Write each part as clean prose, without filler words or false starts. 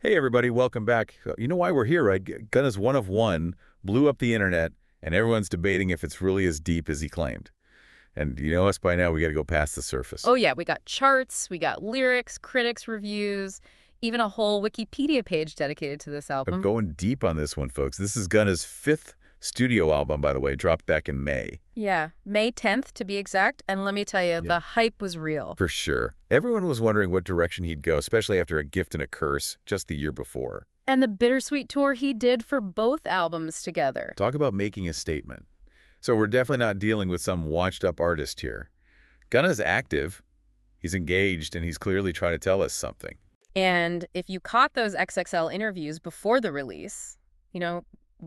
Hey everybody, welcome back. You know why we're here, right? Gunna's One of One blew up the internet, and everyone's debating if it's really as deep as he claimed. And you know us by now, we got to go past the surface. Oh yeah, we got charts, we got lyrics, critics, reviews, even a whole Wikipedia page dedicated to this I'm album. going deep on this one, folks. This is Gunna's fifth studio album, by the way, dropped back in May. Yeah, May 10th to be exact, and let me tell you, Yeah. the hype was real. For sure. Everyone was wondering what direction he'd go, especially after A Gift and a Curse just the year before. And the bittersweet tour he did for both albums together. Talk about making a statement. So we're definitely not dealing with some washed-up artist here. Gunna's active, he's engaged, and he's clearly trying to tell us something. And if you caught those XXL interviews before the release,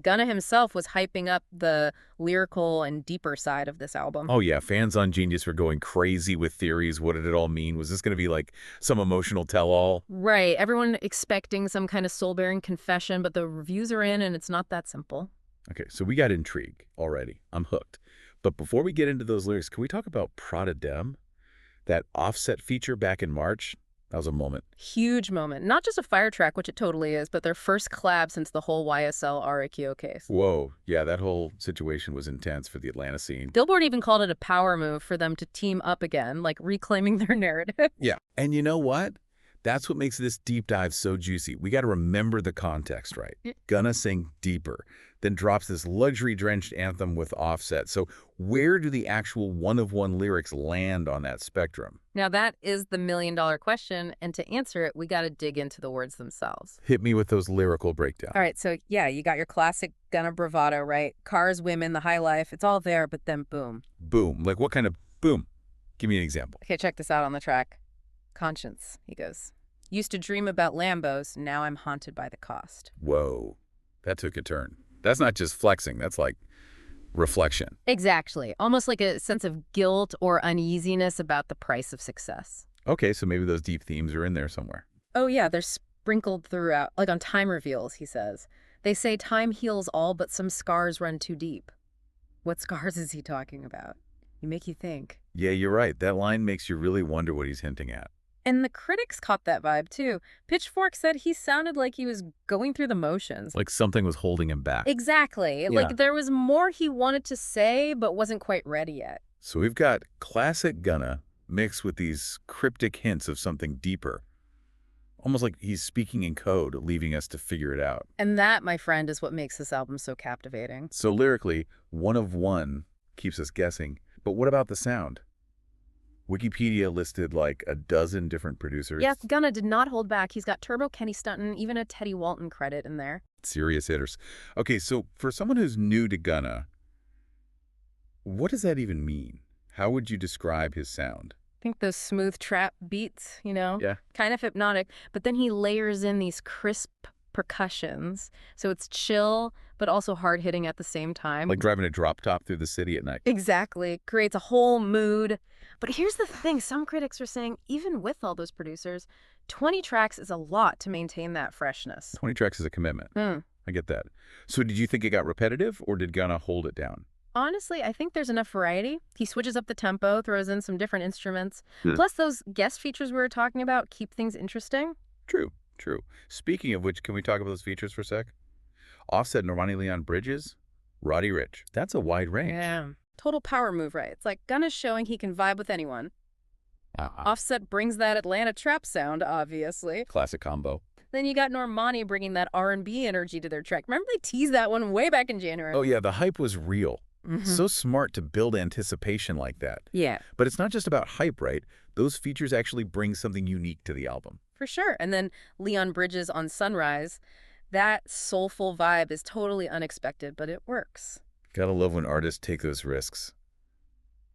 Gunna himself was hyping up the lyrical and deeper side of this album. Oh yeah, fans on Genius were going crazy with theories. What did it all mean? Was this going to be like some emotional tell-all? Right, everyone expecting some kind of soul-bearing confession, but the reviews are in and it's not that simple. Okay, so we got intrigue already. I'm hooked. But before we get into those lyrics, can we talk about Prada Dem? That Offset feature back in March? That was a moment. Huge moment. Not just a fire track, which it totally is, but their first collab since the whole YSL RAQO case. Whoa, yeah, that whole situation was intense for the Atlanta scene. Billboard even called it a power move for them to team up again, like reclaiming their narrative. Yeah. And you know what? That's what makes this deep dive so juicy. We got to remember the context, right? Gunna sang Deeper, then drops this luxury-drenched anthem with Offset. So where do the actual one-of-one lyrics land on that spectrum? Now that is the million-dollar question, and to answer it, we got to dig into the words themselves. Hit me with those lyrical breakdowns. All right, so yeah, you got your classic Gunna bravado, right? Cars, women, the high life, it's all there, but then boom. Boom. Like what kind of boom? Give me an example. Okay, check this out on the track. Conscience, he goes. Used to dream about Lambos, now I'm haunted by the cost. Whoa, that took a turn. That's not just flexing. That's like reflection. Exactly. Almost like a sense of guilt or uneasiness about the price of success. Okay, so maybe those deep themes are in there somewhere. Oh yeah, they're sprinkled throughout. Like on Time Reveals, he says. They say time heals all, but some scars run too deep. What scars is he talking about? You make you think. Yeah, you're right. That line makes you really wonder what he's hinting at. And the critics caught that vibe, too. Pitchfork said he sounded like he was going through the motions. Like something was holding him back. Exactly. Yeah. Like there was more he wanted to say, but wasn't quite ready yet. So we've got classic Gunna mixed with these cryptic hints of something deeper. Almost like he's speaking in code, leaving us to figure it out. And that, my friend, is what makes this album so captivating. So lyrically, One of One keeps us guessing. But what about the sound? Wikipedia listed like a dozen different producers. Yes, Gunna did not hold back. He's got Turbo, Kenny Stunton, even a Teddy Walton credit in there. Serious hitters. Okay, so for someone who's new to Gunna, what does that even mean? How would you describe his sound? I think those smooth trap beats, Yeah. kind of hypnotic. But then he layers in these crisp percussions. So it's chill, but also hard-hitting at the same time. Like driving a drop top through the city at night. Exactly. Creates a whole mood. But here's the thing. Some critics are saying, even with all those producers, 20 tracks is a lot to maintain that freshness. 20 tracks is a commitment. Mm. I get that. So did you think it got repetitive, or did Gunna hold it down? Honestly, I think there's enough variety. He switches up the tempo, throws in some different instruments. Hmm. Plus, those guest features we were talking about keep things interesting. True, true. Speaking of which, can we talk about those features for a sec? Offset, Normani Leon Bridges, Roddy Ricch. That's a wide range. Yeah. Total power move, right? It's like Gunna's showing he can vibe with anyone. Offset brings that Atlanta trap sound, obviously. Classic combo. Then you got Normani bringing that R&B energy to their track. Remember they teased that one way back in January? Oh yeah, the hype was real. Mhm. So smart to build anticipation like that. Yeah, But it's not just about hype, right? Those features actually bring something unique to the album. for sure. And then Leon Bridges on Sunrise. That soulful vibe is totally unexpected, but it works. Gotta love when artists take those risks.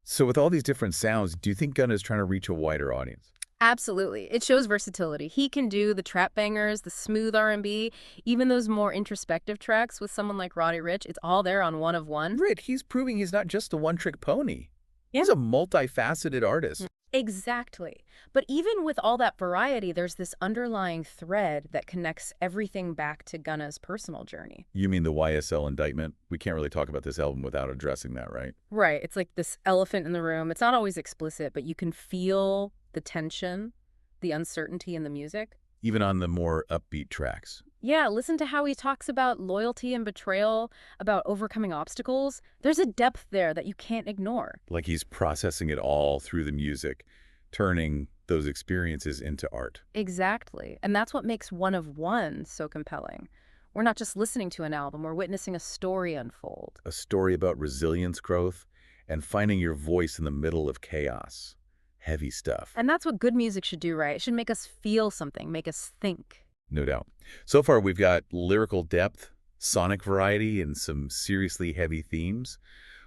So with all these different sounds, do you think Gunna is trying to reach a wider audience? Absolutely. It shows versatility. He can do the trap bangers, the smooth R&B, even those more introspective tracks with someone like Roddy Ricch. It's all there on One of One. Right, he's proving he's not just a one-trick pony. Yeah. He's a multifaceted artist. Exactly. But even with all that variety, there's this underlying thread that connects everything back to Gunna's personal journey. You mean the YSL indictment? We can't really talk about this album without addressing that, right? Right. It's like this elephant in the room. It's not always explicit, but you can feel the tension, the uncertainty in the music. even on the more upbeat tracks. Yeah, listen to how he talks about loyalty and betrayal, about overcoming obstacles. There's a depth there that you can't ignore. Like he's processing it all through the music, turning those experiences into art. Exactly. And that's what makes One of One so compelling. We're not just listening to an album, we're witnessing a story unfold. A story about resilience, growth, and finding your voice in the middle of chaos. Heavy stuff. And that's what good music should do, right? It should make us feel something, make us think. No doubt. So far, we've got lyrical depth, sonic variety, and some seriously heavy themes.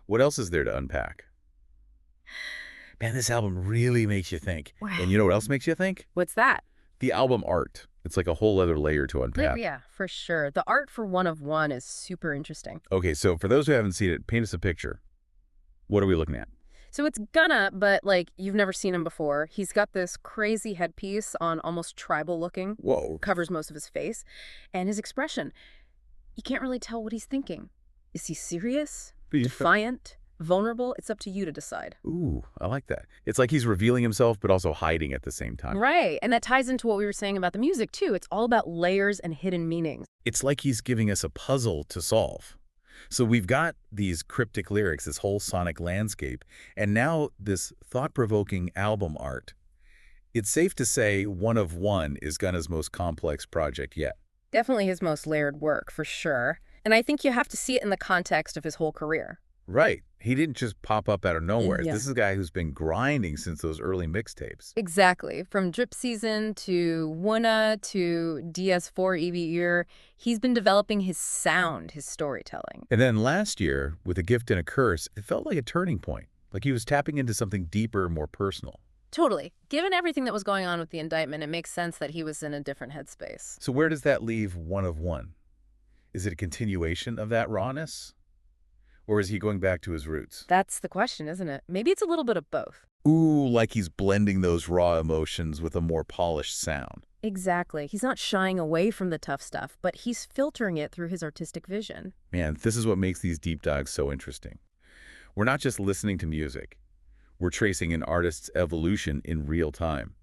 What else is there to unpack? Man, this album really makes you think. Wow. And you know what else makes you think? What's that? The album art. It's like a whole other layer to unpack. Yeah, for sure. The art for One of One is super interesting. Okay, so for those who haven't seen it, paint us a picture. What are we looking at? So it's Gunna, but like you've never seen him before. He's got this crazy headpiece on, almost tribal looking, Whoa. covers most of his face, and his expression. You can't really tell what he's thinking. Is he serious? Defiant? Vulnerable? It's up to you to decide. Ooh, I like that. It's like he's revealing himself, but also hiding at the same time. Right, and that ties into what we were saying about the music, too. It's all about layers and hidden meanings. It's like he's giving us a puzzle to solve. So we've got these cryptic lyrics, this whole sonic landscape, and now this thought-provoking album art. It's safe to say One of One is Gunna's most complex project yet. Definitely his most layered work, for sure. And I think you have to see it in the context of his whole career. Right. He didn't just pop up out of nowhere. Yeah. This is a guy who's been grinding since those early mixtapes. Exactly. From Drip Season to Wunna to DS4 EV Ear, he's been developing his sound, his storytelling. And then last year, with A Gift and a Curse, it felt like a turning point. Like he was tapping into something deeper, more personal. Totally. Given everything that was going on with the indictment, it makes sense that he was in a different headspace. So where does that leave One of One? Is it a continuation of that rawness? Or is he going back to his roots? That's the question, isn't it? Maybe it's a little bit of both. Ooh, like he's blending those raw emotions with a more polished sound. Exactly. He's not shying away from the tough stuff, but he's filtering it through his artistic vision. Man, this is what makes these deep dives so interesting. We're not just listening to music. We're tracing an artist's evolution in real time.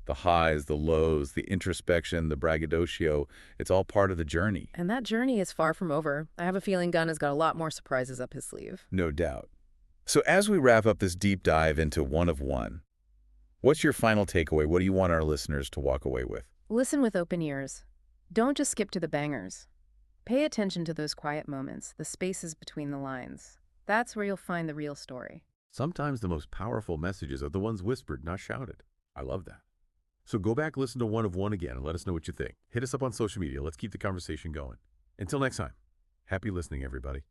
The highs, the lows, the introspection, the braggadocio, it's all part of the journey. And that journey is far from over. I have a feeling Gunna's got a lot more surprises up his sleeve. No doubt. So as we wrap up this deep dive into One of One, what's your final takeaway? What do you want our listeners to walk away with? Listen with open ears. Don't just skip to the bangers. Pay attention to those quiet moments, the spaces between the lines. That's where you'll find the real story. Sometimes the most powerful messages are the ones whispered, not shouted. I love that. So go back, listen to One of One again, and let us know what you think. Hit us up on social media. Let's keep the conversation going. Until next time, happy listening, everybody.